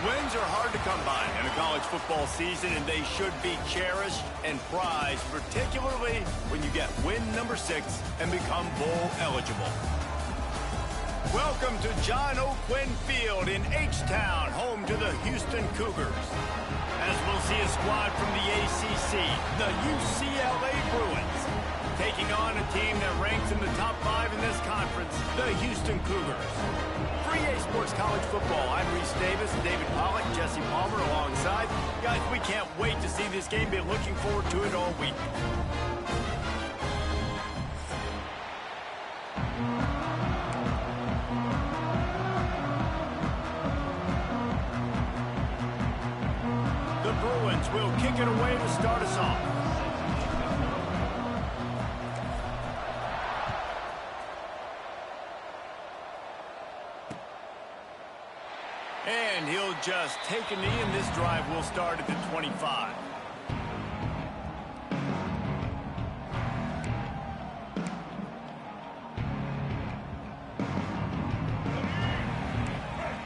Wins are hard to come by in a college football season, and they should be cherished and prized, particularly when you get win number 6 and become bowl eligible. Welcome to John O'Quinn Field in H-Town, home to the Houston Cougars. As we'll see a squad from the ACC, the UCLA Bruins, taking on a team that ranks in the top 5 in this conference, the Houston Cougars. For EA Sports College Football, I'm Reese Davis, David Pollack, Jesse Palmer alongside. Guys, we can't wait to see this game. Been looking forward to it all week. The Bruins will kick it away to start us off. And he'll just take a knee, and this drive will start at the 25.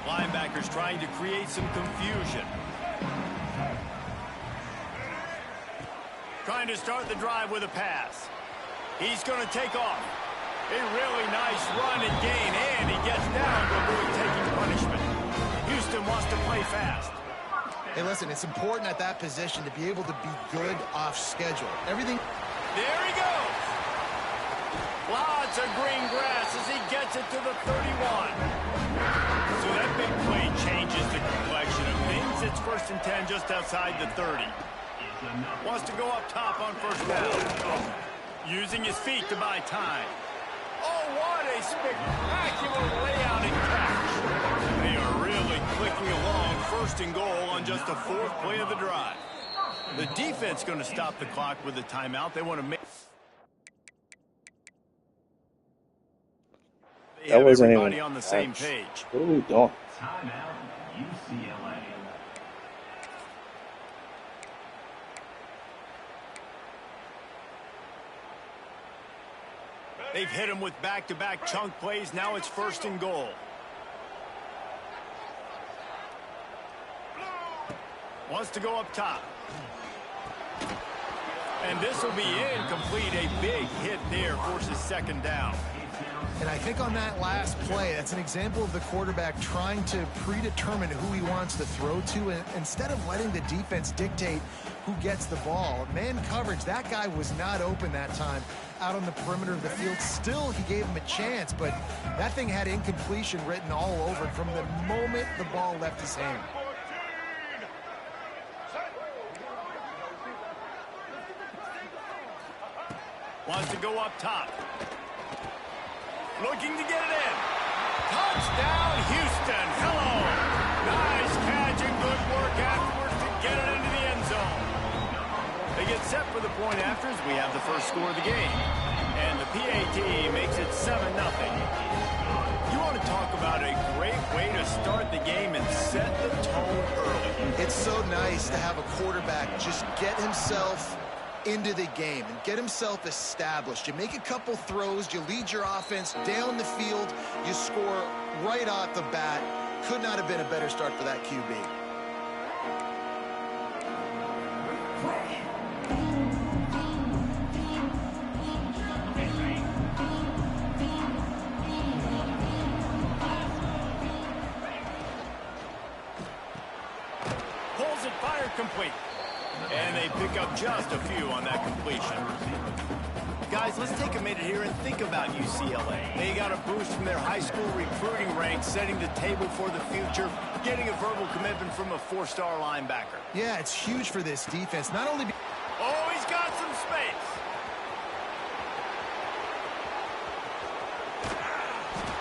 Linebackers trying to create some confusion. Trying to start the drive with a pass. He's going to take off. A really nice run and gain, and he gets down to avoid taking punishment. Houston wants to play fast. Hey, listen, it's important at that position to be able to be good off schedule. Everything. There he goes. Lots of green grass as he gets it to the 31. So that big play changes the complexion of things. It's 1st and 10 just outside the 30. Wants to go up top on 1st down. Using his feet to buy time. Oh, what a spectacular layout and catch. They are really clicking along, 1st and goal on just the 4th play of the drive. The defense going to stop the clock with a timeout. They want to make... They have everybody on the same page. What are we doing? Timeout, UCLA. They've hit him with back-to-back chunk plays. Now it's 1st and goal. Wants to go up top. And this will be incomplete. A big hit there forces 2nd down. And I think on that last play, that's an example of the quarterback trying to predetermine who he wants to throw to, and instead of letting the defense dictate who gets the ball. Man coverage, that guy was not open that time out on the perimeter of the field. Still, he gave him a chance, but that thing had incompletion written all over it from the moment the ball left his hand. Wants to go up top. Looking to get it in. Touchdown, Houston. Hello. Nice catch and good work afterwards to get it into the end zone. They get set for the point after as we have the first score of the game. And the PAT makes it 7-0. You want to talk about a great way to start the game and set the tone early. It's so nice to have a quarterback just get himself into the game and get himself established. You make a couple throws, you lead your offense down the field, you score right off the bat. Could not have been a better start for that QB. Pulls it, fired, complete. And they pick up just a few on that completion. Guys, let's take a minute here and think about UCLA. They got a boost from their high school recruiting ranks, setting the table for the future, getting a verbal commitment from a 4-star linebacker. Yeah, it's huge for this defense. Not only... Oh, he's got some space.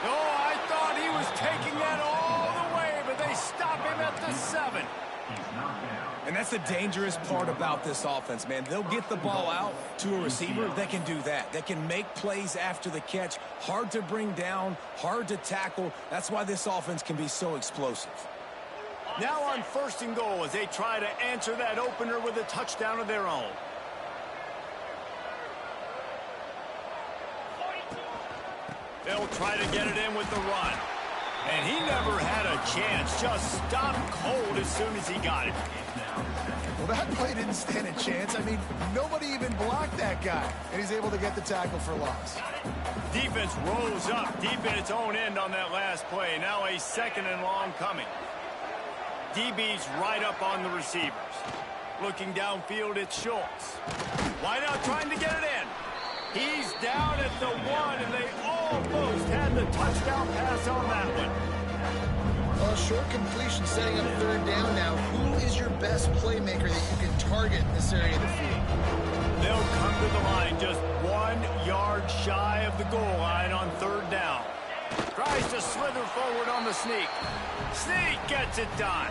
Oh, I thought he was taking that all the way, but they stop him at the 7. And that's the dangerous part about this offense, man. They'll get the ball out to a receiver. They can do that. They can make plays after the catch. Hard to bring down, hard to tackle. That's why this offense can be so explosive. Now on 1st and goal as they try to answer that opener with a touchdown of their own. They'll try to get it in with the run. And he never had a chance. Just stopped cold as soon as he got it. Well, that play didn't stand a chance. I mean, nobody even blocked that guy. And he's able to get the tackle for loss. Defense rose up deep in its own end on that last play. Now a 2nd and long coming. DB's right up on the receivers. Looking downfield, it's Schultz. Wide out trying to get it in. He's down at the 1, and they almost had the touchdown pass on that one. Well, short completion setting up 3rd down now. Who is your best playmaker that you can target in this area of the field? They'll come to the line just 1 yard shy of the goal line on 3rd down. Tries to slither forward on the sneak. Sneak gets it done.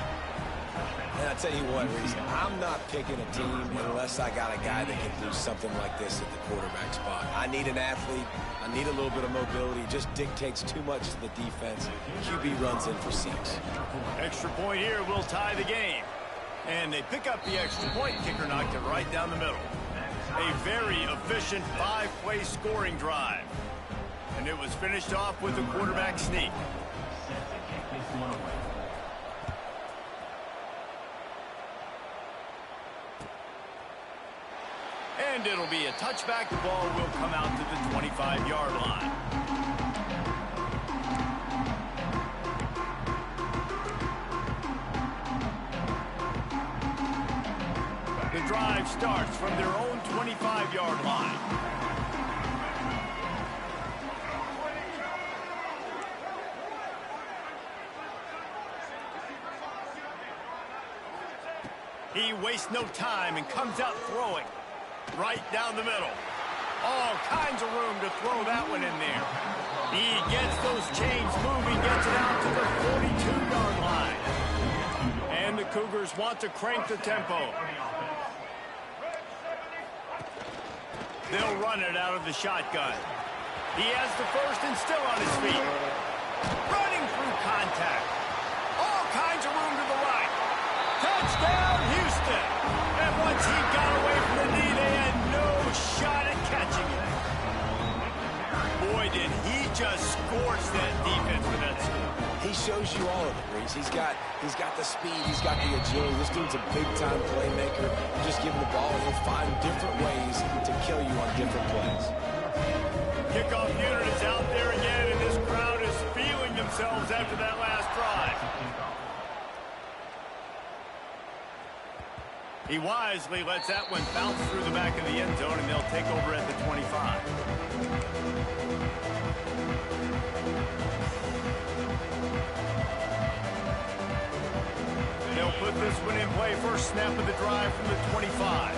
And I'll tell you what, Reese, I'm not picking a team unless I got a guy that can do something like this at the quarterback spot. I need an athlete. I need a little bit of mobility. It just dictates too much to the defense. QB runs in for 6. Extra point here will tie the game. And they pick up the extra point. Kicker knocked it right down the middle. A very efficient 5-play scoring drive. And it was finished off with a quarterback sneak. And it'll be a touchback. The ball will come out to the 25-yard line. The drive starts from their own 25-yard line. He wastes no time and comes out throwing. Right down the middle. All kinds of room to throw that one in there. He gets those chains moving, gets it out to the 42-yard line. And the Cougars want to crank the tempo. They'll run it out of the shotgun. He has the 1st and still on his feet. Running through contact. All kinds of room to the right. Touchdown, Houston. And once he got away from the knee, they had no shot at catching it. Boy, did he just scorch that defense with that score. He shows you all of it, Reese. He's got the speed. He's got the agility. This dude's a big-time playmaker. You just give him the ball, he'll find different ways to kill you on different plays. Kickoff unit is out there again, and this crowd is feeling themselves after that last drive. He wisely lets that one bounce through the back of the end zone, and they'll take over at the 25. They'll put this one in play. First snap of the drive from the 25.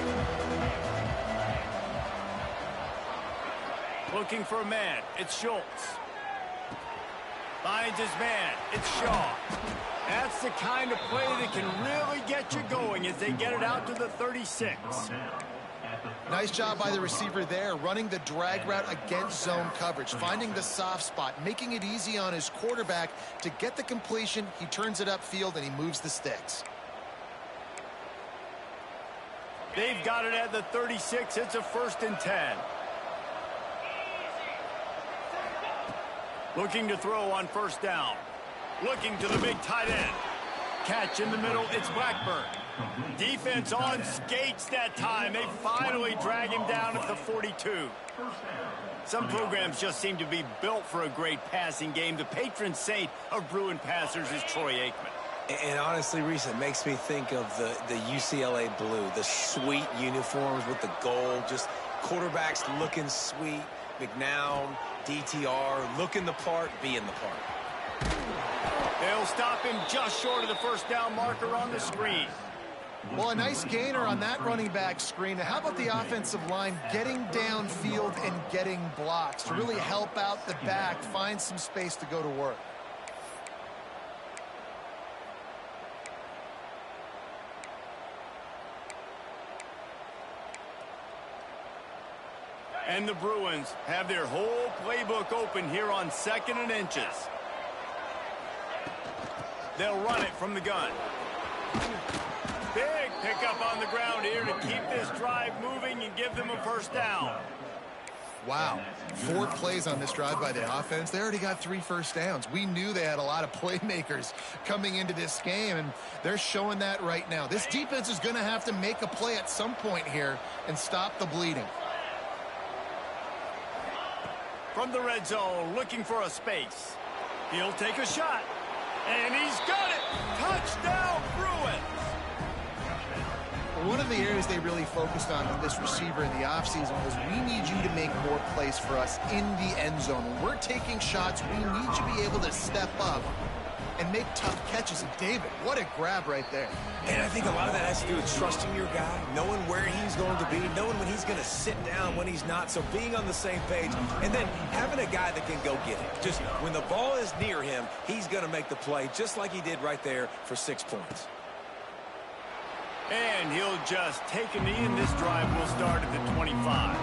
Looking for a man. It's Schultz. Finds his man. It's Shaw. That's the kind of play that can really get you going as they get it out to the 36. Nice job by the receiver there, running the drag route against zone coverage, finding the soft spot, making it easy on his quarterback to get the completion. He turns it upfield, and he moves the sticks. They've got it at the 36. It's a 1st and 10. Looking to throw on 1st down. Looking to the big tight end. Catch in the middle, it's Blackburn. Defense on skates that time. They finally drag him down at the 42. Some programs just seem to be built for a great passing game. The patron saint of Bruin passers is Troy Aikman. And honestly, Reese, it makes me think of the UCLA blue, the sweet uniforms with the gold, just quarterbacks looking sweet, McNown, DTR, looking the part, being the part. They'll stop him just short of the 1st down marker on the screen. Well, a nice gainer on that running back screen. Now, how about the offensive line getting downfield and getting blocks to really help out the back, find some space to go to work? And the Bruins have their whole playbook open here on 2nd and inches. They'll run it from the gun. Big pickup on the ground here to keep this drive moving and give them a 1st down. Wow. 4 plays on this drive by the offense. They already got 3 first downs. We knew they had a lot of playmakers coming into this game, and they're showing that right now. This defense is going to have to make a play at some point here and stop the bleeding. From the red zone, looking for a space. He'll take a shot. And he's got it! Touchdown, Bruins! One of the areas they really focused on with this receiver in the offseason was, we need you to make more plays for us in the end zone. When we're taking shots, we need you to be able to step up and make tough catches. And David, what a grab right there. And I think a lot of that has to do with trusting your guy, knowing where he's going to be, knowing when he's going to sit down, when he's not. So being on the same page, and then having a guy that can go get it. Just when the ball is near him, he's going to make the play, just like he did right there for 6 points. And he'll just take a knee, and this drive will start at the 25.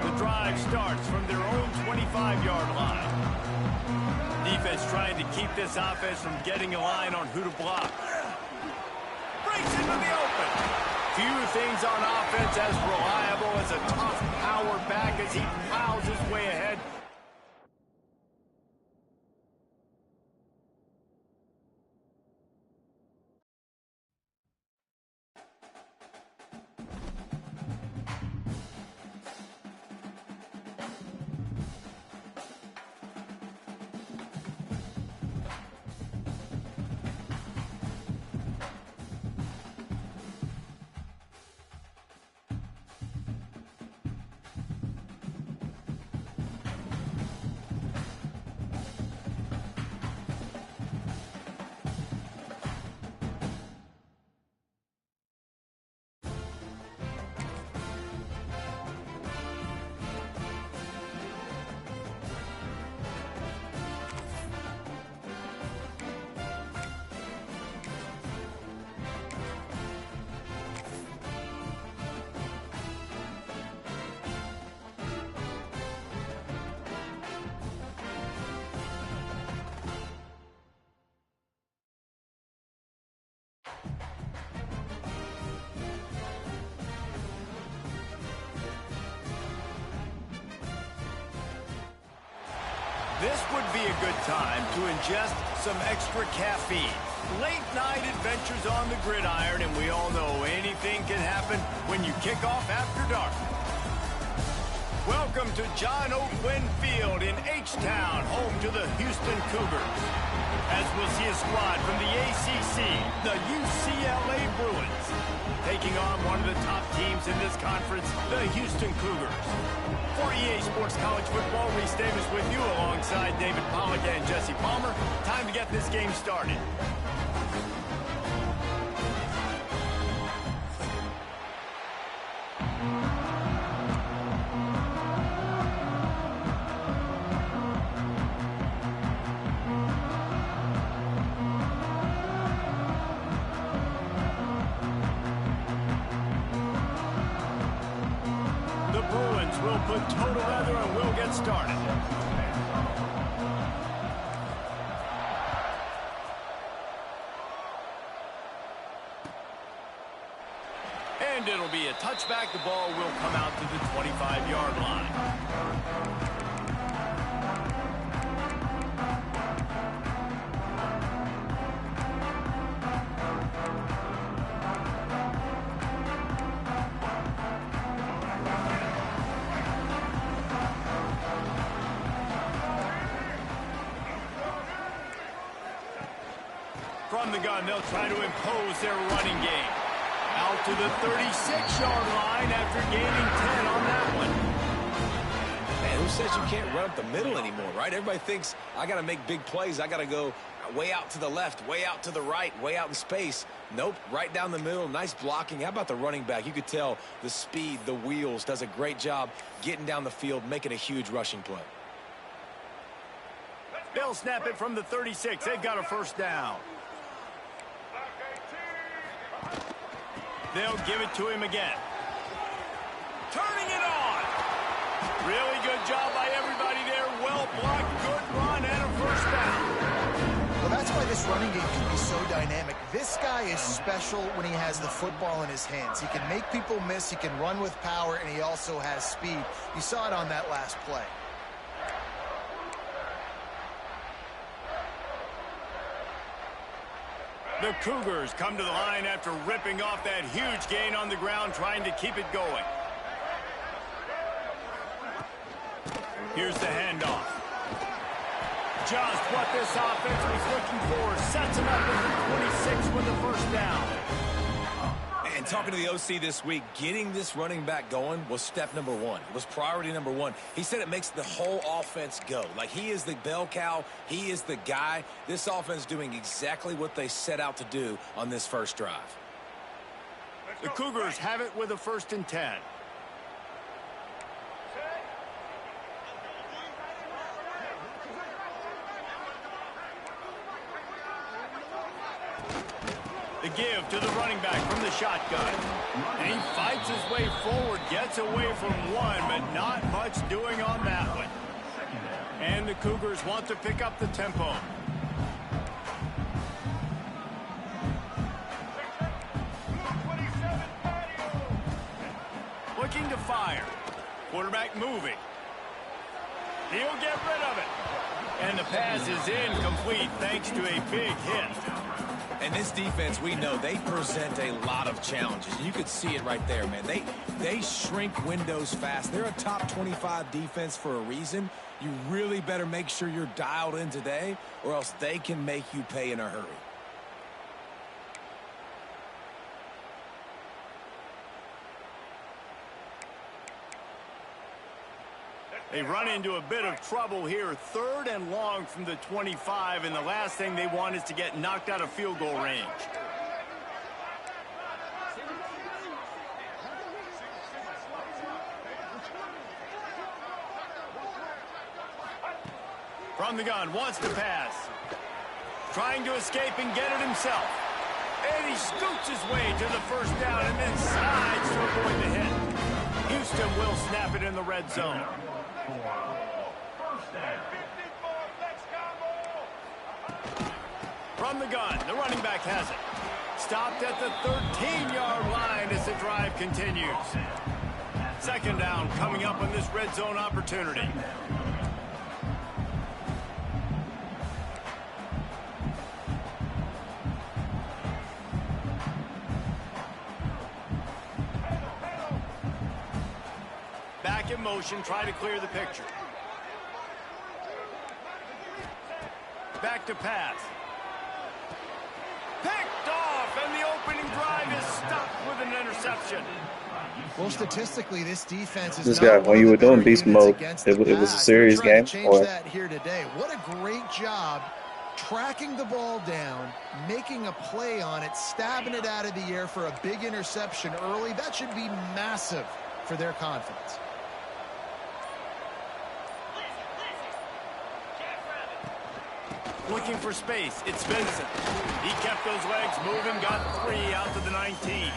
The drive starts from their own 25-yard line. Defense trying to keep this offense from getting a line on who to block. Breaks into the open. Few things on offense as reliable as a tough power back as he plows his way ahead. This would be a good time to ingest some extra caffeine. Late night adventures on the gridiron, and we all know anything can happen when you kick off after dark. Welcome to John Oak Wynn Field in H-Town, home to the Houston Cougars. As we'll see a squad from the ACC, the UCLA Bruins, taking on one of the top teams in this conference, the Houston Cougars. For EA Sports College Football, Reese Davis with you alongside David Pollack and Jesse Palmer. Time to get this game started. We'll put total leather and we'll get started. And it'll be a touchback. The ball will come out to the 25-yard line. From the gun, they'll try to impose their running game. Out to the 36-yard line after gaining 10 on that one. Man, who says you can't run up the middle anymore, right? Everybody thinks, I got to make big plays. I got to go way out to the left, way out to the right, way out in space. Nope, right down the middle, nice blocking. How about the running back? You could tell the speed, the wheels, does a great job getting down the field, making a huge rushing play. They'll snap it from the 36. They've got a first down. They'll give it to him again. Turning it on. Really good job by everybody there. Well blocked, good run, and a first down. Well, that's why this running game can be so dynamic. This guy is special when he has the football in his hands. He can make people miss, he can run with power, and he also has speed. You saw it on that last play. The Cougars come to the line after ripping off that huge gain on the ground, trying to keep it going. Here's the handoff. Just what this offense was looking for. Sets him up at the 26 with the first down. And talking to the OC this week, getting this running back going was step number one. It was priority number one. He said it makes the whole offense go. Like, he is the bell cow. He is the guy. This offense doing exactly what they set out to do on this first drive. The Cougars have it with a 1st and 10. The give to the running back from the shotgun. And he fights his way forward, gets away from one, but not much doing on that one. And the Cougars want to pick up the tempo. Looking to fire. Quarterback moving. He'll get rid of it. And the pass is incomplete thanks to a big hit. And this defense, we know, they present a lot of challenges. You could see it right there, man. They shrink windows fast. They're a top 25 defense for a reason. You really better make sure you're dialed in today, or else they can make you pay in a hurry. They run into a bit of trouble here. 3rd and long from the 25, and the last thing they want is to get knocked out of field goal range. From the gun, wants to pass. Trying to escape and get it himself. And he scoots his way to the first down and then slides to avoid the hit. Houston will snap it in the red zone. From the gun, the running back has it. Stopped at the 13-yard line as the drive continues. 2nd down coming up on this red zone opportunity. Back in motion, try to clear the picture. Back to pass. Picked off, and the opening drive is stopped with an interception. Well, statistically, this defense is This guy, when you were doing beast mode, it was a serious game. Change that here today. What a great job tracking the ball down, making a play on it, stabbing it out of the air for a big interception early. That should be massive for their confidence. Looking for space. It's Vincent. He kept those legs moving, got 3 out to the 19.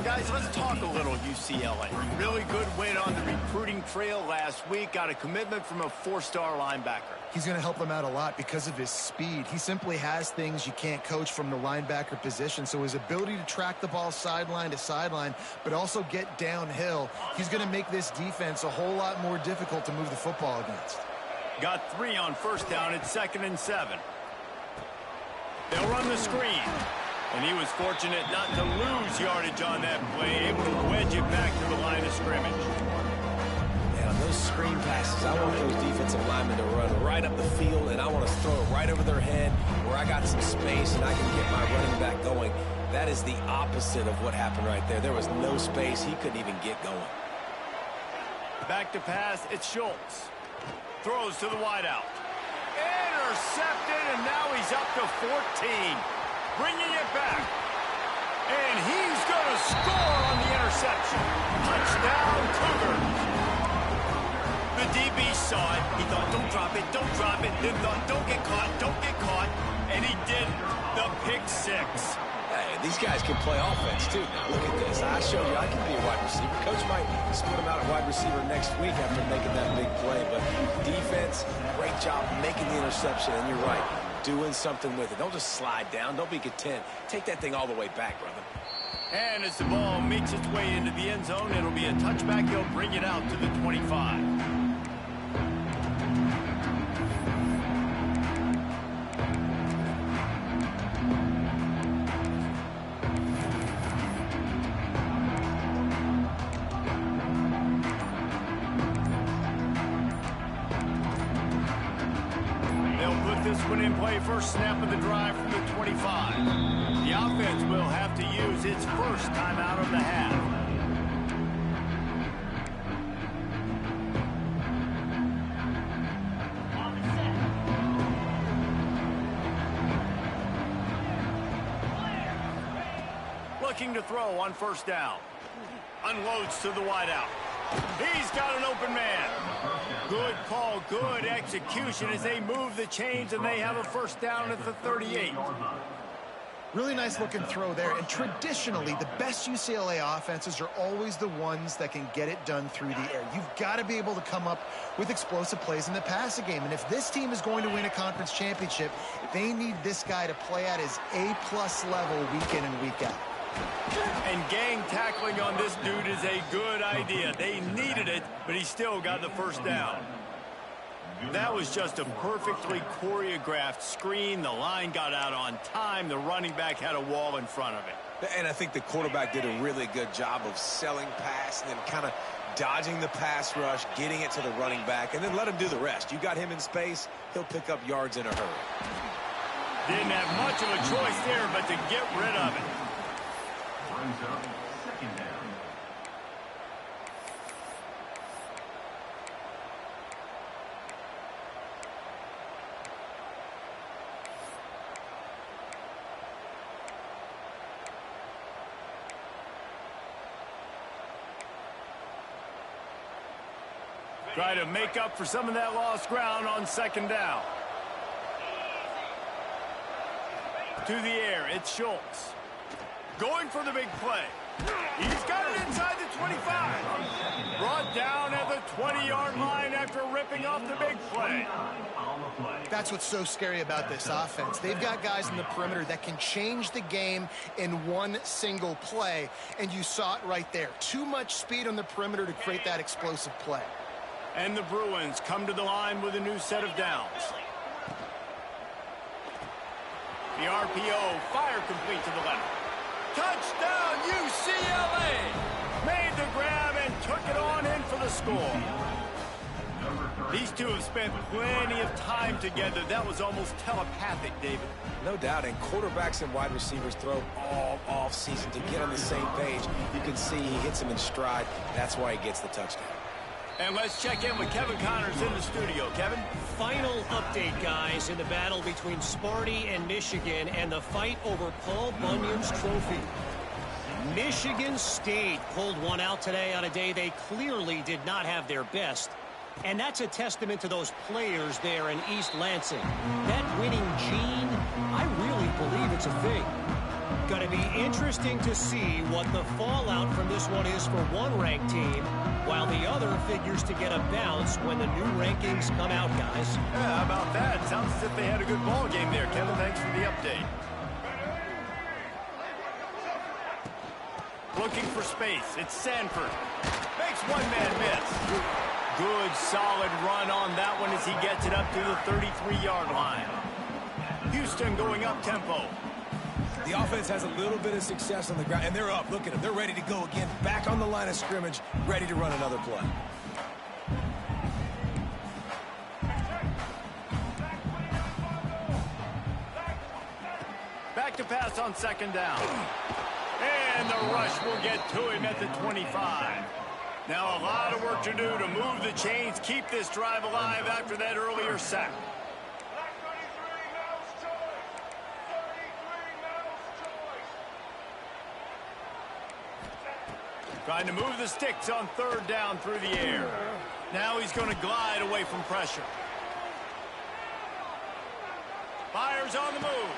Guys, let's talk a little UCLA. Really good win on the recruiting trail last week. Got a commitment from a 4-star linebacker. He's going to help them out a lot because of his speed. He simply has things you can't coach from the linebacker position. So his ability to track the ball sideline to sideline, but also get downhill, he's going to make this defense a whole lot more difficult to move the football against. Got 3 on 1st down. It's 2nd and 7. They'll run the screen. And he was fortunate not to lose yardage on that play, able to wedge it back to the line of scrimmage. Yeah, on those screen passes, I want those defensive linemen to run right up the field, and I want to throw it right over their head where I got some space and I can get my running back going. That is the opposite of what happened right there. There was no space. He couldn't even get going. Back to pass. It's Schultz. Throws to the wideout. Intercepted, and now he's up to 14. Bringing it back. And he's going to score on the interception. Touchdown, Cougars. The DB saw it. He thought, don't drop it, don't drop it. Then thought, don't get caught, don't get caught. And he did the pick 6. Hey, And these guys can play offense, too. Now, look at this. I showed you I can be a wide receiver. Coach might split him out at wide receiver next week after making that big play. But defense, great job making the interception. And you're right, doing something with it. Don't just slide down. Don't be content. Take that thing all the way back, brother. And as the ball makes its way into the end zone, it'll be a touchback. He'll bring it out to the 25. This one in play, first snap of the drive from the 25. The offense will have to use its first timeout of the half. Looking to throw on first down. Unloads to the wideout. He's got an open man. Good call, good execution as they move the chains, and they have a first down at the 38. Really nice looking throw there. And traditionally, the best UCLA offenses are always the ones that can get it done through the air. You've got to be able to come up with explosive plays in the passing game. And if this team is going to win a conference championship, they need this guy to play at his A-plus level week in and week out. And gang tackling on this dude is a good idea. They needed it, but he still got the first down. That was just a perfectly choreographed screen. The line got out on time. The running back had a wall in front of it. And I think the quarterback did a really good job of selling pass and then kind of dodging the pass rush, getting it to the running back, and then let him do the rest. You got him in space, he'll pick up yards in a hurry. Didn't have much of a choice there but to get rid of it. Brings up second down. Try to make up for some of that lost ground on second down. To the air, it's Schultz. Going for the big play. He's got it inside the 25. Brought down at the 20-yard line after ripping off the big play. That's what's so scary about this offense. They've got guys in the perimeter that can change the game in one single play, and you saw it right there. Too much speed on the perimeter to create that explosive play. And the Bruins come to the line with a new set of downs. The RPO, fire complete to the left. Touchdown, UCLA! Made the grab and took it on in for the score. These two have spent plenty of time together. That was almost telepathic, David. No doubt, and quarterbacks and wide receivers throw all off season to get on the same page. You can see he hits him in stride. That's why he gets the touchdown. And let's check in with Kevin Connors in the studio. Kevin? Final update, guys, in the battle between Sparty and Michigan and the fight over Paul Bunyan's trophy. Michigan State pulled one out today on a day they clearly did not have their best. And that's a testament to those players there in East Lansing. That winning gene, I really believe it's a thing. Going to be interesting to see what the fallout from this one is for one ranked team, while the other figures to get a bounce when the new rankings come out, guys. Yeah, how about that? Sounds as if they had a good ball game there, Kevin. Thanks for the update. Looking for space. It's Sanford. Makes one man miss. Good, solid run on that one as he gets it up to the 33-yard line. Houston going up tempo. The offense has a little bit of success on the ground, and they're up. Look at them. They're ready to go again. Back on the line of scrimmage, ready to run another play. Back to pass on second down. And the rush will get to him at the 25. Now a lot of work to do to move the chains, keep this drive alive after that earlier sack. Trying to move the sticks on third down through the air. Now he's going to glide away from pressure. Fires on the move.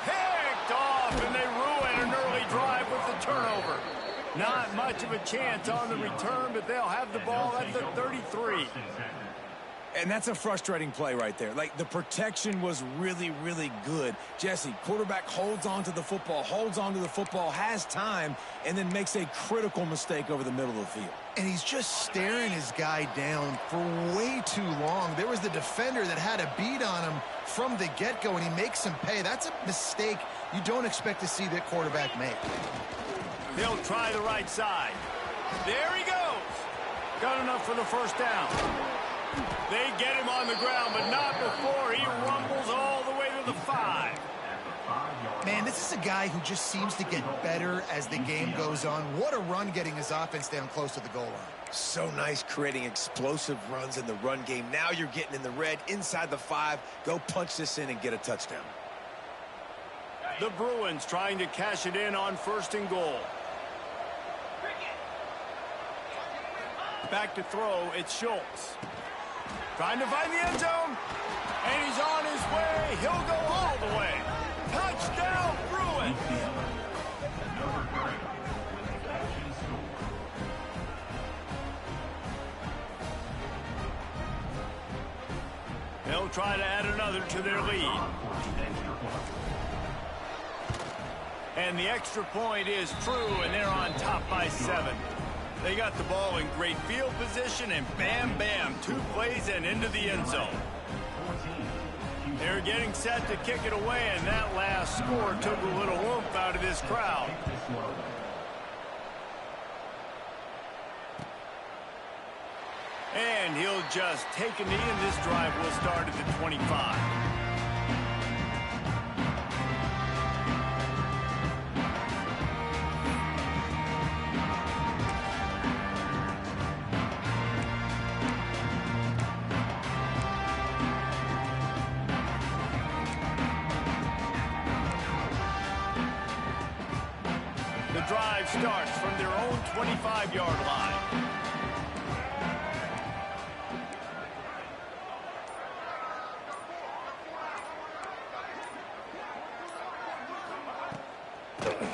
Picked off, and they ruin Not much of a chance on the return, but they'll have the ball at the 33. And that's a frustrating play right there. Like, the protection was really, really good. Jesse, quarterback holds on to the football, has time, and then makes a critical mistake over the middle of the field. And he's just staring his guy down for way too long. There was the defender that had a beat on him from the get-go, and he makes him pay. That's a mistake you don't expect to see that quarterback make. He'll try the right side. There he goes. Got enough for the first down. They get him on the ground, but not before he rumbles all the way to the 5. Man, this is a guy who just seems to get better as the game goes on. What a run getting his offense down close to the goal line. So nice creating explosive runs in the run game. Now you're getting in the red inside the 5. Go punch this in and get a touchdown. The Bruins trying to cash it in on 1st and goal. Back to throw, it's Schultz. Trying to find the end zone. And he's on his way. He'll go all the way. Touchdown, Bruins. They'll try to add another to their lead. And the extra point is true, and they're on top by 7. They got the ball in great field position, and bam, bam, 2 plays and into the end zone. They're getting set to kick it away, and that last score took a little oomph out of this crowd. And he'll just take a knee, and this drive will start at the 25. Drive starts from their own 25-yard line.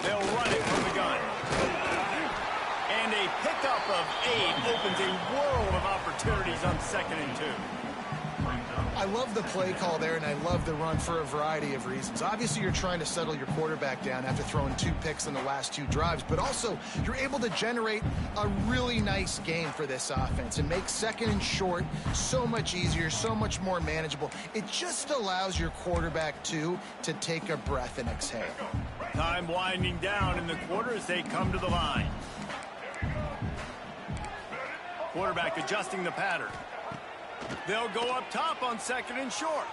They'll run it from the gun. And a pickup of 8 opens a world of opportunities on 2nd and 2. I love the play call there, and I love the run for a variety of reasons. Obviously, you're trying to settle your quarterback down after throwing 2 picks in the last 2 drives, but also you're able to generate a really nice game for this offense and make 2nd and short so much easier, so much more manageable. It just allows your quarterback, too, to take a breath and exhale. Time winding down in the quarter as they come to the line. Quarterback adjusting the pattern. They'll go up top on 2nd and short.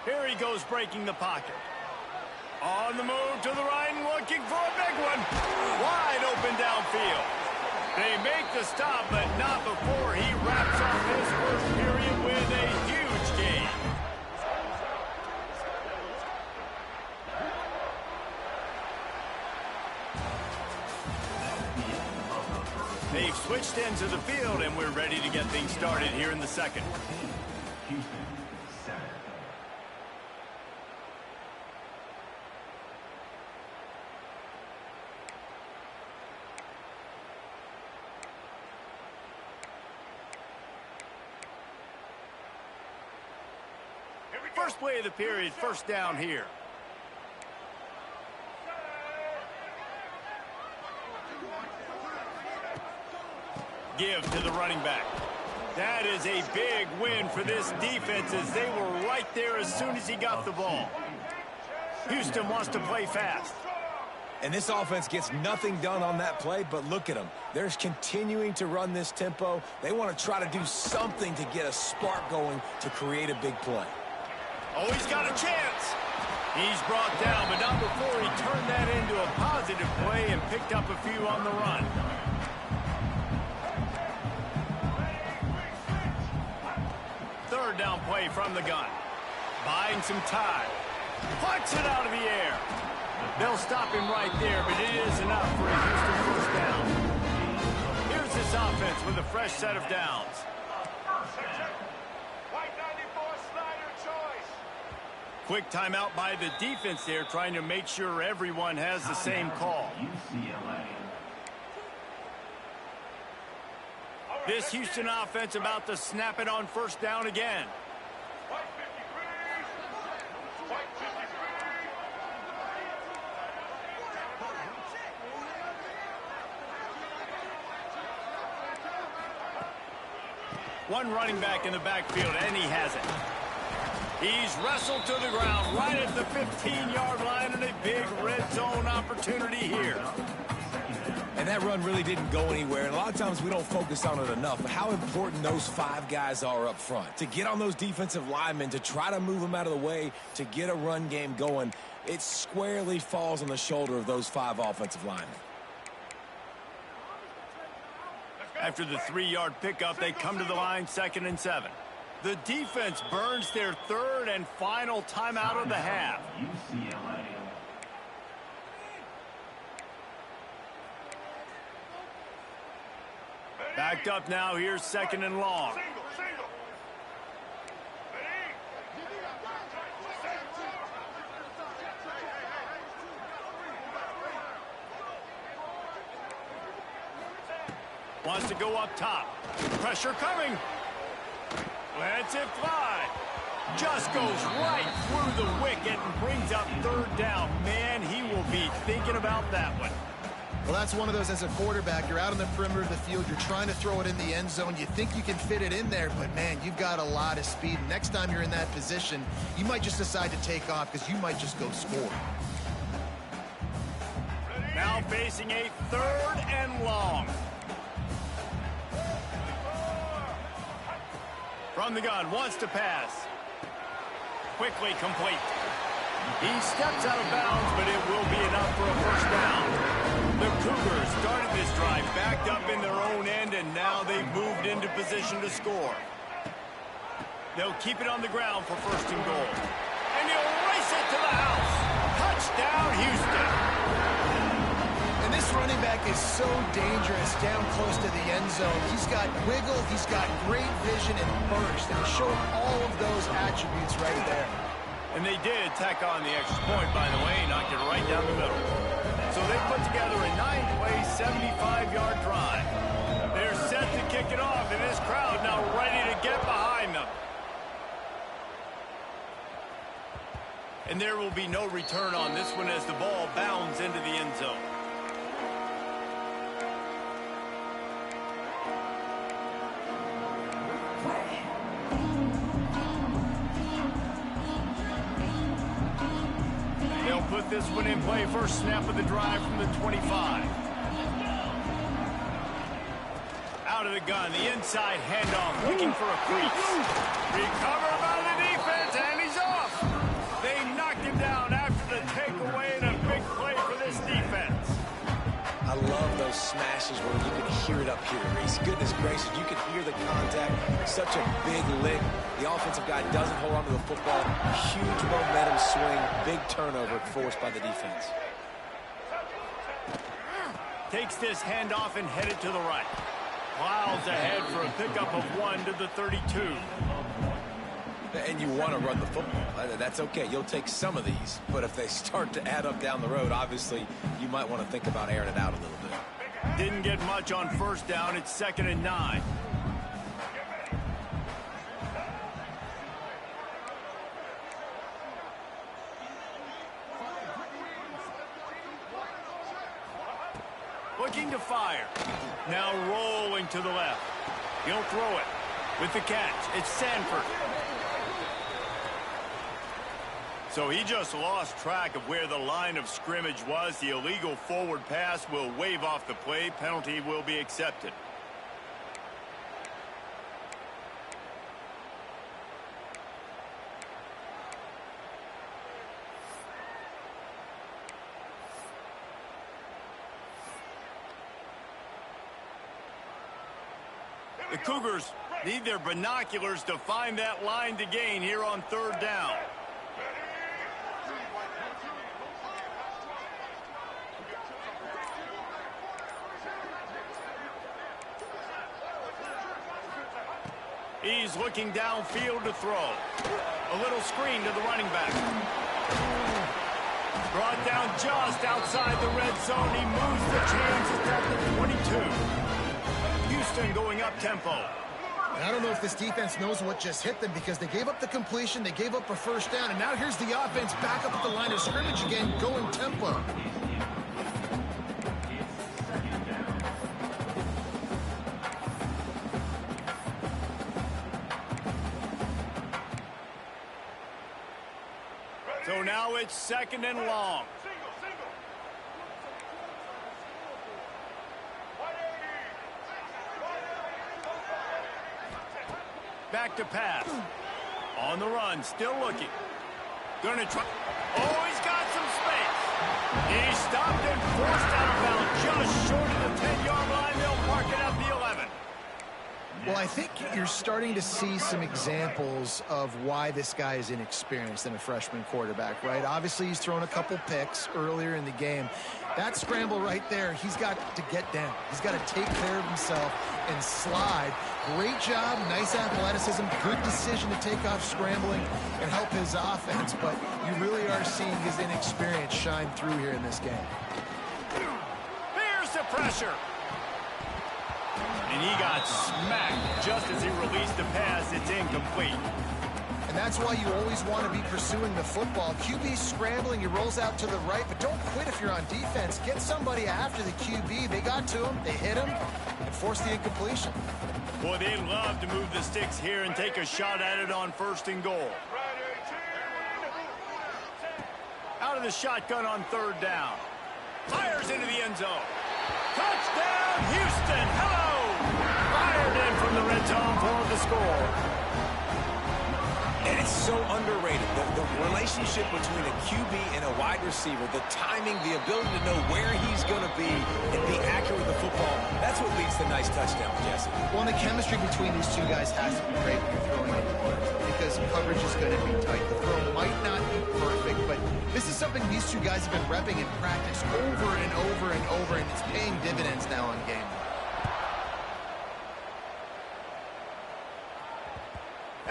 Here he goes breaking the pocket. On the move to the right and looking for a big one. Wide open downfield. They make the stop, but not before he wraps up his first period with a huge gain. They've switched ends of the field, and we're ready to get things started here in the 2nd. First play of the period, 1st down here. Give to the running back. That is a big win for this defense as they were right there as soon as he got the ball. Houston wants to play fast. And this offense gets nothing done on that play, but look at them. They're continuing to run this tempo. They want to try to do something to get a spark going to create a big play. Oh, he's got a chance. He's brought down, but not before he turned that into a positive play and picked up a few on the run. Third down play from the gun. Buying some time. Puts it out of the air. They'll stop him right there, but it is enough for a Houston first down. Here's this offense with a fresh set of downs. Quick timeout by the defense there, trying to make sure everyone has the same call. This Houston offense about to snap it on first down again. One running back in the backfield, and he has it. He's wrestled to the ground right at the 15-yard line, and a big red zone opportunity here. And that run really didn't go anywhere, and a lot of times we don't focus on it enough, but how important those 5 guys are up front. To get on those defensive linemen, to try to move them out of the way, to get a run game going, it squarely falls on the shoulder of those 5 offensive linemen. After the 3-yard pickup, they come to the line 2nd and 7. The defense burns their 3rd and final timeout of the half. Backed up now, here's 2nd and long. Wants to go up top. Pressure coming. Lets it fly. Just goes right through the wicket and brings up 3rd down. Man, he will be thinking about that one. Well, that's one of those as a quarterback. You're out on the perimeter of the field. You're trying to throw it in the end zone. You think you can fit it in there, but, man, you've got a lot of speed. Next time you're in that position, you might just decide to take off because you might just go score. Now facing a 3rd and long. From the gun, wants to pass. Quickly complete. He steps out of bounds, but it will be enough for a first down. The Cougars started this drive backed up in their own end, and now they've moved into position to score. They'll keep it on the ground for 1st and goal. And he'll race it to the house. Touchdown, Houston. And this running back is so dangerous down close to the end zone. He's got wiggle, he's got great vision and burst, and he showed all of those attributes right there. And they did tack on the extra point, by the way, knocked it right down the middle. So they put together a 9-play, 75-yard drive. They're set to kick it off, and this crowd now ready to get behind them. And there will be no return on this one as the ball bounds into the end zone. They'll put this one in play. First snap of the drive from the 25. Out of the gun, the inside handoff, looking for a crease. Recovered by the defense, and he's off. They knocked him down after the takeaway, and a big play for this defense. I love those smashes where you can hear it up here, Reese. Goodness gracious, you can hear the contact. Such a big lick. The offensive guy doesn't hold on to the football. Huge momentum swing. Big turnover forced by the defense. Takes this handoff and headed to the right. Plows ahead for a pickup of 1 to the 32. And you want to run the football. That's okay. You'll take some of these. But if they start to add up down the road, obviously, you might want to think about airing it out a little bit. Didn't get much on first down. It's 2nd and 9. Looking to fire. Now rolling to the left. He'll throw it. With the catch, it's Sanford. So he just lost track of where the line of scrimmage was. The illegal forward pass will wave off the play. Penalty will be accepted. The Cougars need their binoculars to find that line to gain here on 3rd down. He's looking downfield to throw. A little screen to the running back. Brought down just outside the red zone. He moves the chains at the 22. Houston going up tempo. I don't know if this defense knows what just hit them because they gave up the completion, they gave up a first down, and now here's the offense back up at the line of scrimmage again, going tempo. So now it's 2nd and long. Back to pass. On the run, still looking. Gonna try. Oh, he's got some space. He stopped and forced out of bounds just short of the 10-yard line. They'll mark it at the 11. Well, I think you're starting to see some examples of why this guy is inexperienced in a freshman quarterback, right? Obviously, he's thrown a couple picks earlier in the game. That scramble right there, he's got to get down. He's got to take care of himself and slide. Great job, nice athleticism, good decision to take off scrambling and help his offense, but you really are seeing his inexperience shine through here in this game. Here's the pressure. And he got smacked just as he released the pass. It's incomplete. And that's why you always want to be pursuing the football. QB's scrambling, he rolls out to the right, but don't quit if you're on defense. Get somebody after the QB. They got to him, they hit him, and forced the incompletion. Boy, they'd love to move the sticks here and take a shot at it on 1st and goal. Out of the shotgun on 3rd down. Fires into the end zone. Touchdown, Houston! Hello! Fired in from the red zone for the score. And it's so underrated. The relationship between a QB and a wide receiver, the timing, the ability to know where he's going to be and be accurate with the football, that's what leads to nice touchdowns, Jesse. Well, and the chemistry between these two guys has to be great when you're throwing it because coverage is going to be tight. The throw might not be perfect, but this is something these two guys have been repping in practice over and over and over, and it's paying dividends now on game day.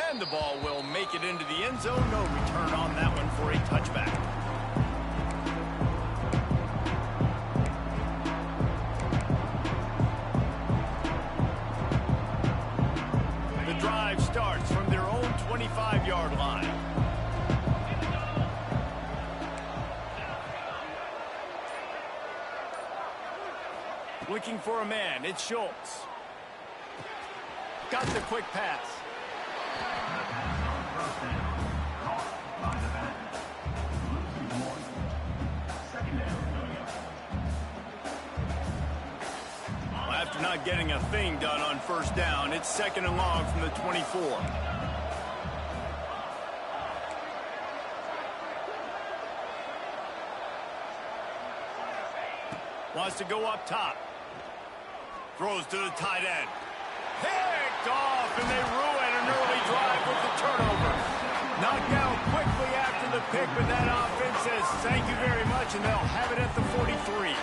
And the ball will make it into the end zone. No return on that one for a touchback. The drive starts from their own 25-yard line. Looking for a man. It's Schultz. Got the quick pass. After not getting a thing done on 1st down, it's 2nd and long from the 24. Wants to go up top. Throws to the tight end. Picked off, and they ruin an early drive with the turnover. Knocked down quickly after the pick, but that offense says thank you very much, and they'll have it at the 43.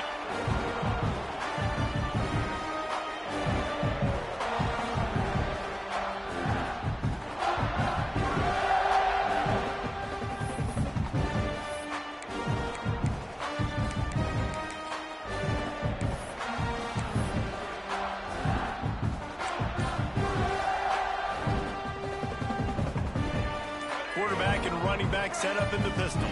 Quarterback and running back set up in the pistol.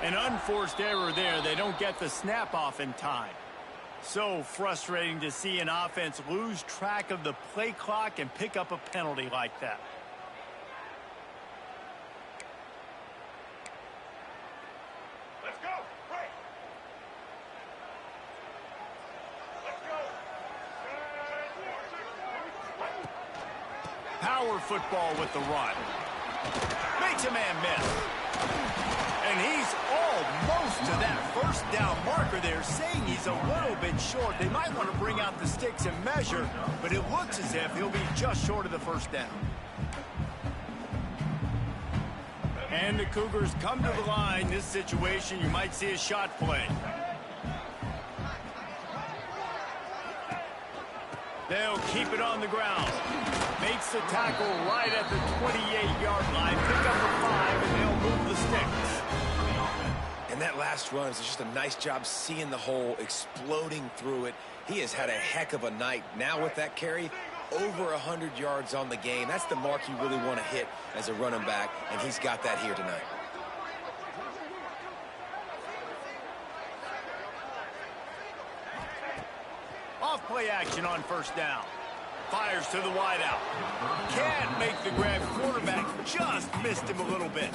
An unforced error there. They don't get the snap off in time. So frustrating to see an offense lose track of the play clock and pick up a penalty like that. Let's go. Right. Let's go. Power football with the run. Makes a man miss. And he's almost to that 1st down marker there, saying he's a little bit short. They might want to bring out the sticks and measure, but it looks as if he'll be just short of the 1st down. And the Cougars come to the line. This situation, you might see a shot play. They'll keep it on the ground. Makes the tackle right at the 28-yard line. Pick up the 5, and they'll move the sticks. And And that last run is just a nice job seeing the hole, exploding through it. He has had a heck of a night. Now with that carry, over 100 yards on the game. That's the mark you really want to hit as a running back, and he's got that here tonight. Off play action on first down. Fires to the wideout. Can't make the grab. Quarterback just missed him a little bit.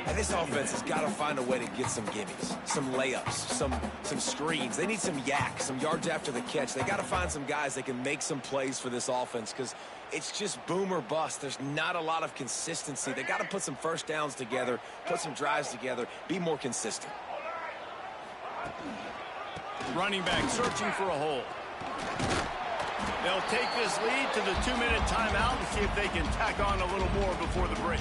And this offense has got to find a way to get some gimmies, some layups, some screens. They need some yak, some yards after the catch. They got to find some guys that can make some plays for this offense because it's just boom or bust. There's not a lot of consistency. They got to put some first downs together, put some drives together, be more consistent. Running back searching for a hole. They'll take this lead to the 2-minute timeout and see if they can tack on a little more before the break.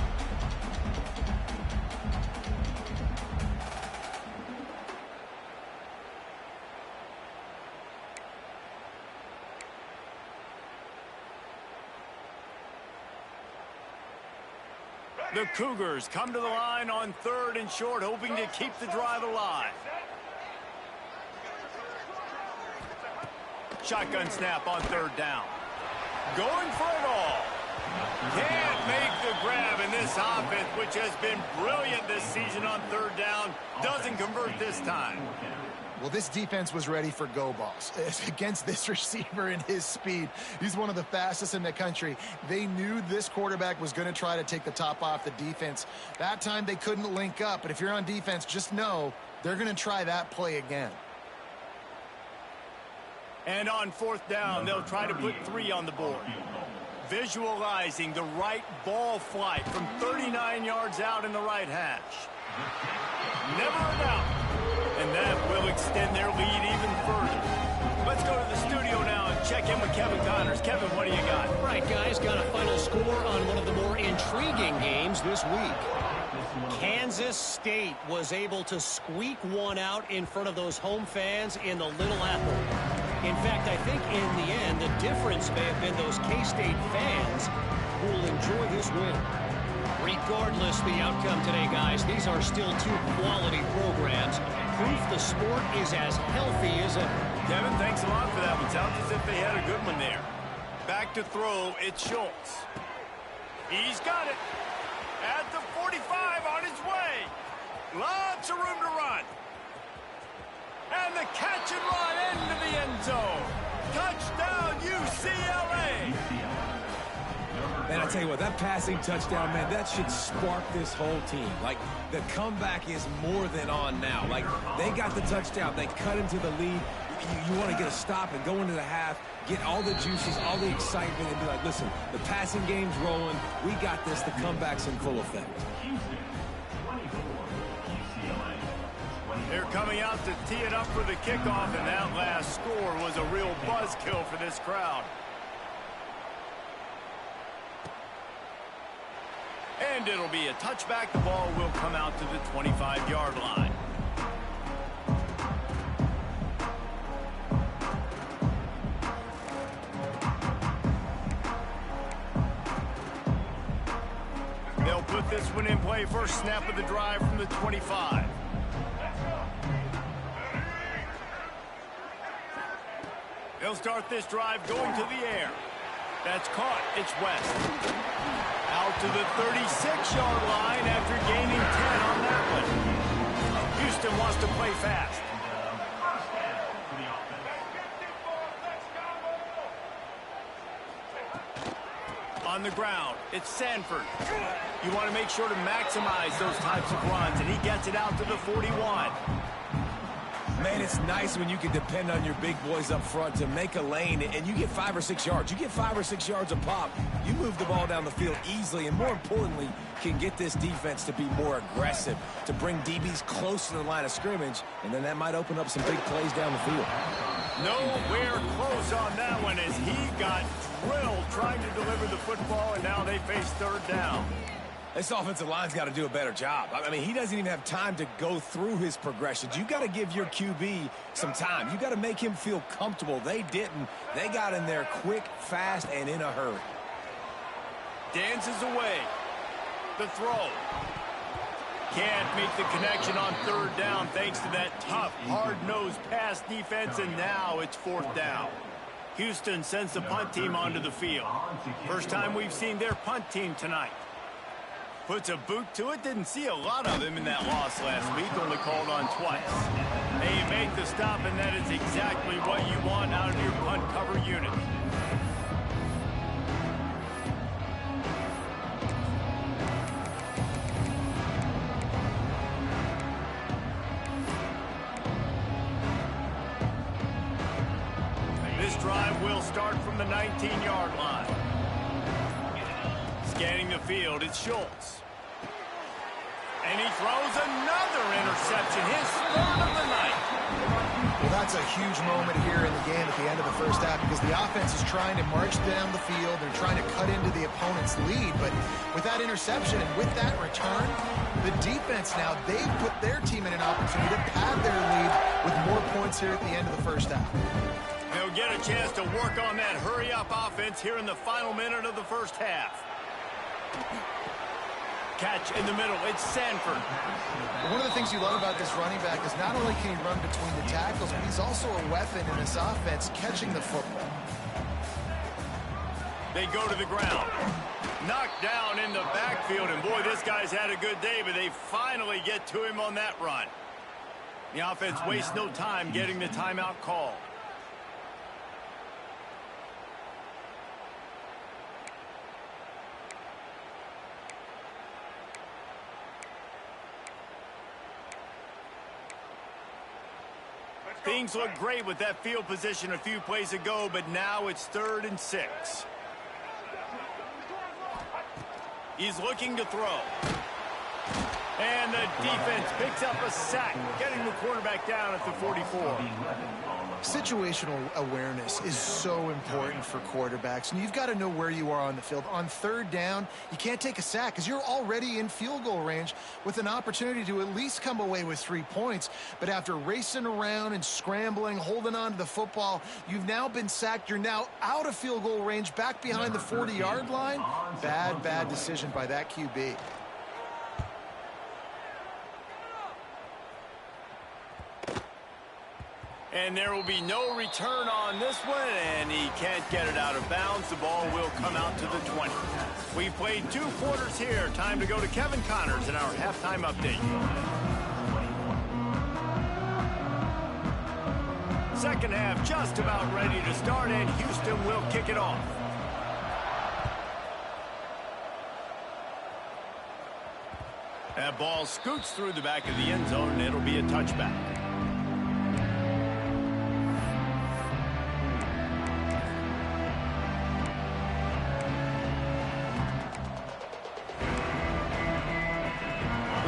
The Cougars come to the line on 3rd and short, hoping to keep the drive alive. Shotgun snap on 3rd down. Going for it all. Can't make the grab, and this offense, which has been brilliant this season on 3rd down, doesn't convert this time. Well, this defense was ready for go balls. Against this receiver and his speed, he's one of the fastest in the country. They knew this quarterback was going to try to take the top off the defense. That time they couldn't link up, but if you're on defense, just know they're going to try that play again. And on 4th down, they'll try to put 3 on the board. Visualizing the right ball flight from 39 yards out in the right hash. Never a doubt. And that will extend their lead even further. Let's go to the studio now and check in with Kevin Connors. Kevin, what do you got? Right, guys, got a final score on one of the more intriguing games this week. Kansas State was able to squeak one out in front of those home fans in the Little Apple. In fact, I think in the end, the difference may have been those K-State fans who will enjoy this win. Regardless the outcome today, guys, these are still 2 quality programs. Proof the sport is as healthy as ever. Kevin, thanks a lot for that one. Sounds as if they had a good one there. Back to throw, it's Schultz. He's got it. At the 45 on his way. Lots of room to run. And the catch and run into the end zone. Touchdown, UCLA. Man, I tell you what, that passing touchdown, man, that should spark this whole team. Like, the comeback is more than on now. Like, they got the touchdown. They cut into the lead. You want to get a stop and go into the half, get all the juices, all the excitement, and be like, listen, the passing game's rolling. We got this. The comeback's in full effect. They're coming out to tee it up for the kickoff, and that last score was a real buzzkill for this crowd. And it'll be a touchback. The ball will come out to the 25-yard line. They'll put this one in play. First snap of the drive from the 25. They'll start this drive going to the air. That's caught. It's West. Out to the 36-yard line after gaining 10 on that one. Houston wants to play fast. On the ground, it's Sanford. You want to make sure to maximize those types of runs, and he gets it out to the 41. Man, it's nice when you can depend on your big boys up front to make a lane, and you get 5 or 6 yards. You get 5 or 6 yards a pop. You move the ball down the field easily, and more importantly, can get this defense to be more aggressive, to bring DBs close to the line of scrimmage, and then that might open up some big plays down the field. Nowhere close on that one as he got drilled trying to deliver the football, and now they face 3rd down. This offensive line's got to do a better job. I mean, he doesn't even have time to go through his progressions. You got to give your QB some time. You got to make him feel comfortable. They didn't. They got in there quick, fast, and in a hurry. Dances away. The throw. can't make the connection on third down thanks to that tough, hard-nosed pass defense, and now it's fourth down. Houston sends the punt team onto the field. First time we've seen their punt team tonight. Puts a boot to it. Didn't see a lot of him in that loss last week. Only called on twice. They make the stop, and that is exactly what you want out of your punt cover unit. This drive will start from the 19-yard line. Scanning the field, it's Schultz. And he throws another interception, his third of the night. Well, that's a huge moment here in the game at the end of the first half because the offense is trying to march down the field. They're trying to cut into the opponent's lead. But with that interception and with that return, the defense now, they've put their team in an opportunity to pad their lead with more points here at the end of the first half. They'll get a chance to work on that hurry-up offense here in the final minute of the first half. Catch in the middle. It's Sanford. One of the things you love about this running back is not only can he run between the tackles, but he's also a weapon in this offense catching the football. They go to the ground. Knocked down in the backfield, and boy, this guy's had a good day, but they finally get to him on that run. The offense wastes no time getting the timeout call. Things look great with that field position a few plays ago, but now it's 3rd and 6. He's looking to throw. And the defense picks up a sack, getting the quarterback down at the 44. Situational awareness is so important for quarterbacks, and you've got to know where you are on the field. On third down, you can't take a sack because you're already in field goal range with an opportunity to at least come away with 3 points. But after racing around and scrambling, holding on to the football, you've now been sacked. You're now out of field goal range, back behind the 40-yard line. Bad decision by that QB. And there will be no return on this one, and he can't get it out of bounds. The ball will come out to the 20. We've played 2 quarters here. Time to go to Kevin Connors in our halftime update. Second half just about ready to start, and Houston will kick it off. That ball scoots through the back of the end zone, and it'll be a touchback.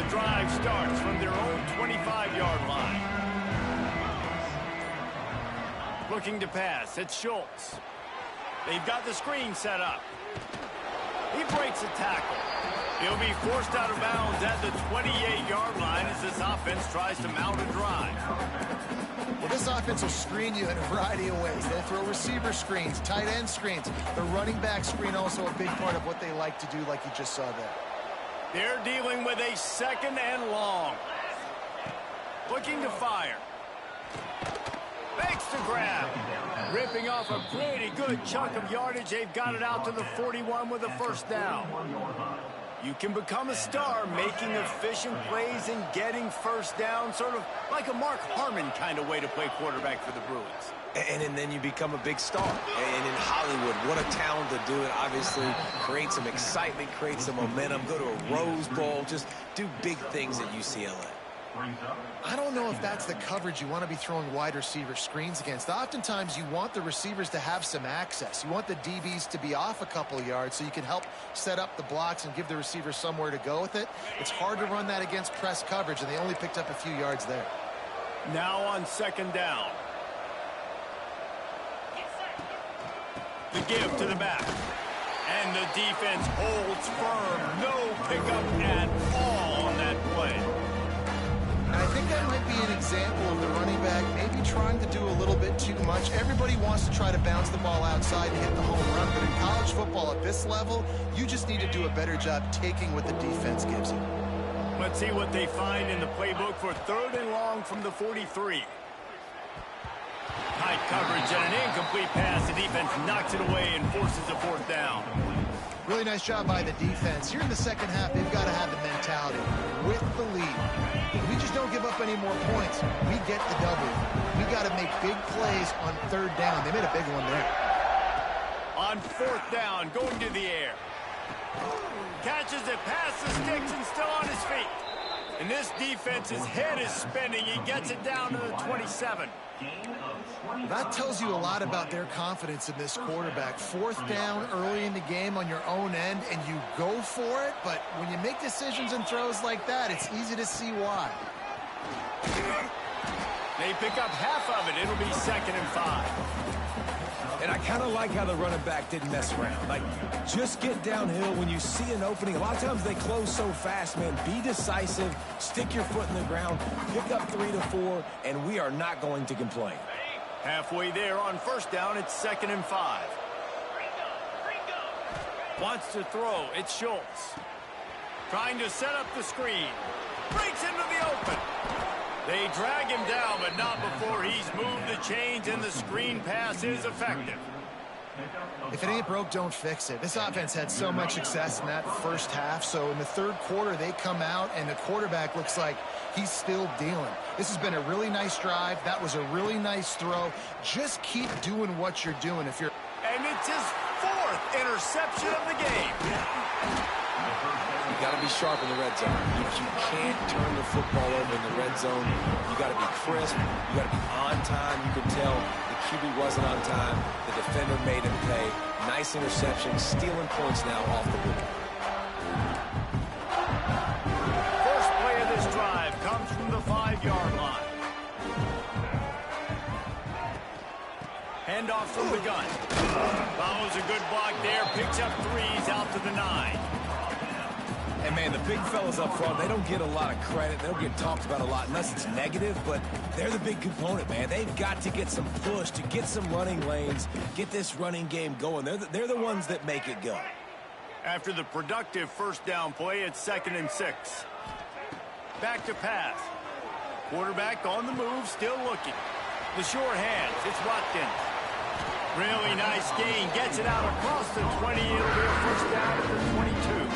Drive starts from their own 25-yard line. Looking to pass, it's Schultz. They've got the screen set up. He breaks a tackle. He'll be forced out of bounds at the 28-yard line as this offense tries to mount a drive. Well, this offense will screen you in a variety of ways. They'll throw receiver screens, tight end screens. The running back screen also a big part of what they like to do, like you just saw there. They're dealing with a 2nd and long. Looking to fire. Makes the grab. Ripping off a pretty good chunk of yardage. They've got it out to the 41 with a first down. You can become a star making efficient plays and getting first down, sort of like a Mark Harmon kind of way to play quarterback for the Bruins. And then you become a big star. And in Hollywood, what a talent to do it. Obviously, create some excitement, create some momentum, go to a Rose Bowl, just do big things at UCLA. I don't know if that's the coverage you want to be throwing wide receiver screens against. Oftentimes, you want the receivers to have some access. You want the DBs to be off a couple yards so you can help set up the blocks and give the receiver somewhere to go with it. It's hard to run that against press coverage, and they only picked up a few yards there. Now on 2nd down. The give to the back. And the defense holds firm. No pickup at all on that play. And I think that might be an example of the running back maybe trying to do a little bit too much. Everybody wants to try to bounce the ball outside and hit the home run. But in college football at this level, you just need to do a better job taking what the defense gives you. Let's see what they find in the playbook for 3rd and long from the 43. Tight coverage and an incomplete pass. The defense knocks it away and forces a 4th down. Really nice job by the defense. Here in the second half, they've got to have the mentality. With the lead, we just don't give up any more points. We get the W. We got to make big plays on 3rd down. They made a big one there. On 4th down, going to the air. Catches it past the sticks and still on his feet. And this defense's head is spinning. He gets it down to the 27. That tells you a lot about their confidence in this quarterback. 4th down early in the game on your own end, and you go for it. But when you make decisions and throws like that, it's easy to see why. They pick up half of it. It'll be 2nd and 5. And I kind of like how the running back didn't mess around. Like, just get downhill when you see an opening. A lot of times they close so fast, man. Be decisive, stick your foot in the ground, pick up 3 to 4, and we are not going to complain. Halfway there on 1st down, it's 2nd and 5. Wants to throw. It's Schultz. Trying to set up the screen. Breaks into the open. They drag him down, but not before he's moved the chains, and the screen pass is effective. If it ain't broke, don't fix it. This offense had so much success in that first half, so in the 3rd quarter, they come out, and the quarterback looks like he's still dealing. This has been a really nice drive. That was a really nice throw. Just keep doing what you're doing. If you're... And it's his 4th interception of the game. You got to be sharp in the red zone. You can't turn the football over in the red zone. You got to be crisp. You got to be on time. You could tell the QB wasn't on time. The defender made him pay. Nice interception, stealing points now off the board. First play of this drive comes from the 5-yard line. Handoff from the gun. Follows a good block there. Picks up 3s out to the 9. And, man, the big fellas up front, they don't get a lot of credit. They don't get talked about a lot unless it's negative, but they're the big component, man. They've got to get some push, to get some running lanes, get this running game going. They're the ones that make it go. After the productive 1st down play, it's 2nd and 6. Back to pass. Quarterback on the move, still looking. The sure hands, it's Watkins. Really nice gain, gets it out across the 20. It'll be a 1st down at the 22.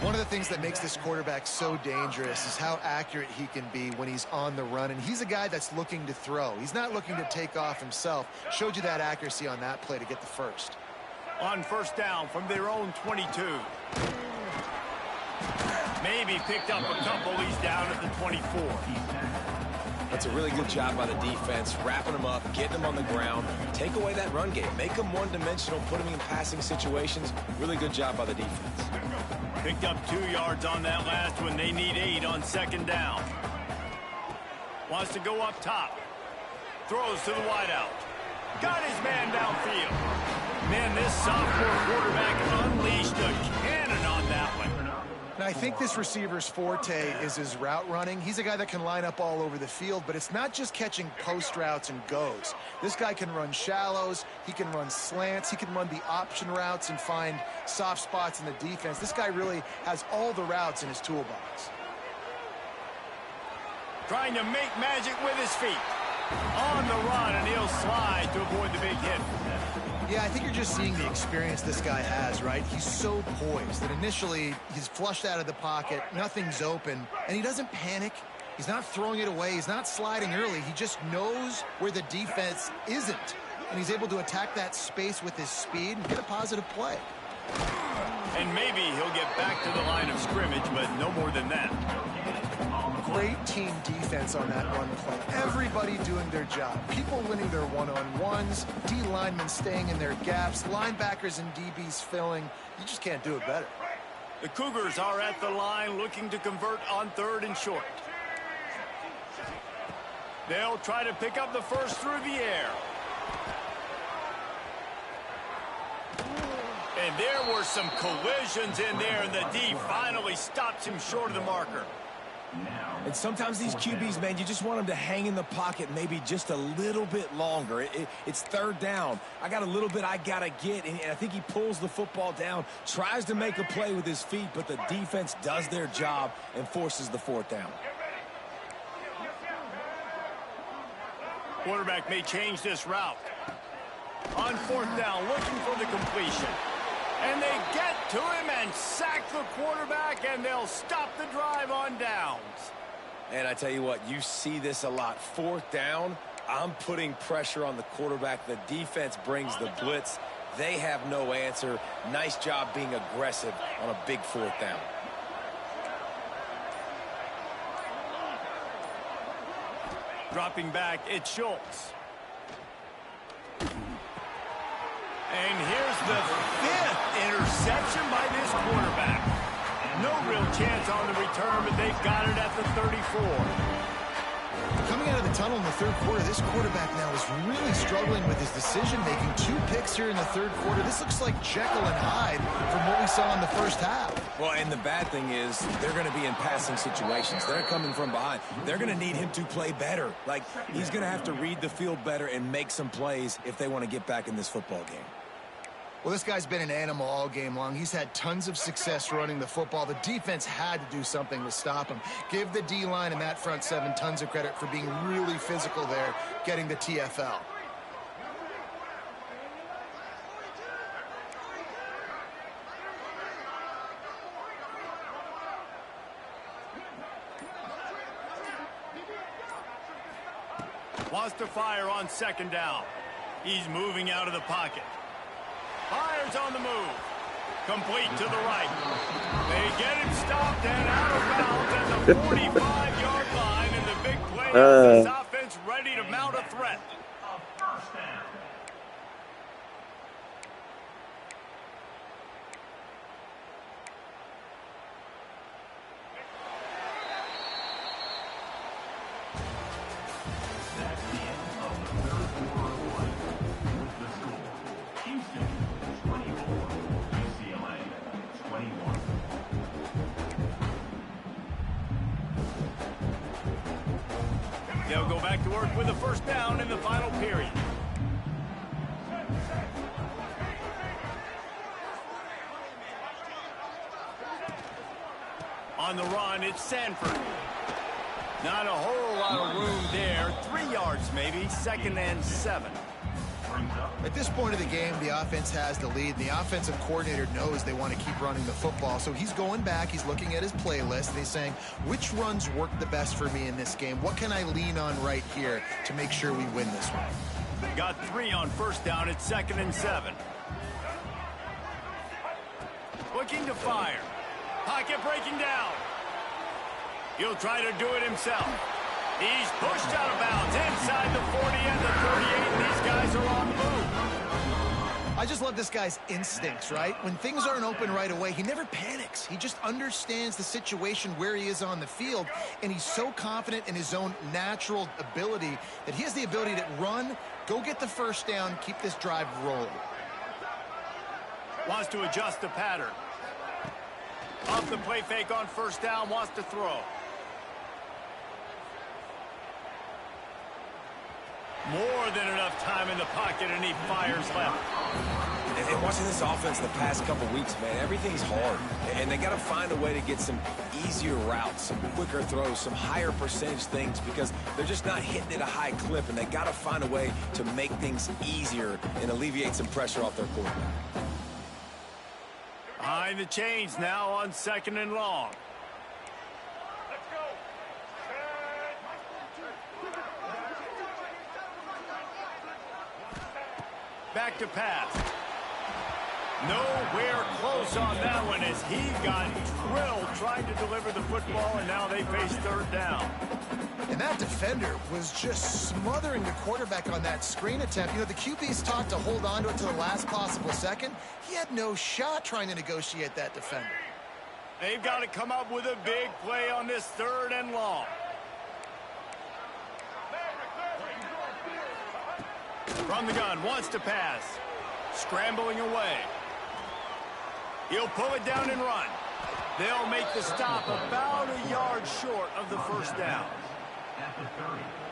One of the things that makes this quarterback so dangerous is how accurate he can be when he's on the run. And he's a guy that's looking to throw. He's not looking to take off himself. Showed you that accuracy on that play to get the 1st. On 1st down from their own 22. Maybe picked up a couple. He's down at the 24. That's a really good job by the defense, wrapping them up, getting them on the ground. Take away that run game. Make them one-dimensional, put them in passing situations. Really good job by the defense. Picked up 2 yards on that last one. They need 8 on 2nd down. Wants to go up top. Throws to the wideout. Got his man downfield. Man, this sophomore quarterback unleashed a cannon on that one. And I think this receiver's forte is his route running. He's a guy that can line up all over the field, but it's not just catching post routes and goes. This guy can run shallows, he can run slants, he can run the option routes and find soft spots in the defense. This guy really has all the routes in his toolbox. Trying to make magic with his feet. On the run, and he'll slide to avoid the big hit. Yeah, I think you're just seeing the experience this guy has, right? He's so poised that initially he's flushed out of the pocket, nothing's open, and he doesn't panic. He's not throwing it away. He's not sliding early. He just knows where the defense isn't, and he's able to attack that space with his speed and get a positive play. And maybe he'll get back to the line of scrimmage, but no more than that. Great team defense on that run play. Everybody doing their job. People winning their one-on-ones, D linemen staying in their gaps, linebackers and DBs filling. You just can't do it better. The Cougars are at the line looking to convert on 3rd and short. They'll try to pick up the 1st through the air. And there were some collisions in there, and the D finally stops him short of the marker. And sometimes these QBs, man, you just want them to hang in the pocket maybe just a little bit longer. It's third down. I got a little bit I got to get, and I think he pulls the football down, tries to make a play with his feet, but the defense does their job and forces the fourth down. Quarterback may change this route. On fourth down, looking for the completion. And they get to him and sack the quarterback, and they'll stop the drive on downs. And I tell you what, you see this a lot. Fourth down, I'm putting pressure on the quarterback. The defense brings the blitz. They have no answer. Nice job being aggressive on a big fourth down. Dropping back, it's Schultz. And here's the 5th interception by this quarterback. No real chance on the return, but they've got it at the 34. Coming out of the tunnel in the third quarter, this quarterback now is really struggling with his decision-making. 2 picks here in the third quarter. This looks like Jekyll and Hyde from what we saw in the first half. Well, and the bad thing is they're going to be in passing situations. They're coming from behind. They're going to need him to play better. Like, he's going to have to read the field better and make some plays if they want to get back in this football game. Well, this guy's been an animal all game long. He's had tons of success running the football. The defense had to do something to stop him. Give the D-line and that front 7 tons of credit for being really physical there, getting the TFL. Wants to fire on second down. He's moving out of the pocket. Fires on the move. Complete to the right. They get him stopped and out of bounds at the 45-yard line. And the big play is this offense ready to mount a threat. They'll go back to work with a first down in the final period. On the run, it's Sanford. Not a whole lot of room there. 3 yards maybe, 2nd and 7. At this point of the game, the offense has the lead, and the offensive coordinator knows they want to keep running the football. So he's going back, he's looking at his playlist, and he's saying, which runs work the best for me in this game? What can I lean on right here to make sure we win this one? Got 3 on first down at 2nd and 7. Looking to fire. Pocket breaking down. He'll try to do it himself. He's pushed out of bounds inside the 40 and the 38, and these guys are on the move. I just love this guy's instincts, right? When things aren't open right away, he never panics. He just understands the situation where he is on the field, and he's so confident in his own natural ability that he has the ability to run, go get the first down, keep this drive rolling. Wants to adjust the pattern. Off the play fake on first down, wants to throw. More than enough time in the pocket, and he fires left. And watching this offense the past couple weeks, man, everything's hard. And they got to find a way to get some easier routes, some quicker throws, some higher percentage things, because they're just not hitting at a high clip, and they got to find a way to make things easier and alleviate some pressure off their quarterback. Behind the chains now on 2nd and long. Let's go. Back to pass. Nowhere close on that one as he got drilled trying to deliver the football, and now they face third down. And that defender was just smothering the quarterback on that screen attempt. You know, the QB's taught to hold on to it to the last possible second. He had no shot trying to negotiate that defender. They've got to come up with a big play on this 3rd and long. From the gun, wants to pass. Scrambling away. He'll pull it down and run. They'll make the stop about a yard short of the first down. At the 30.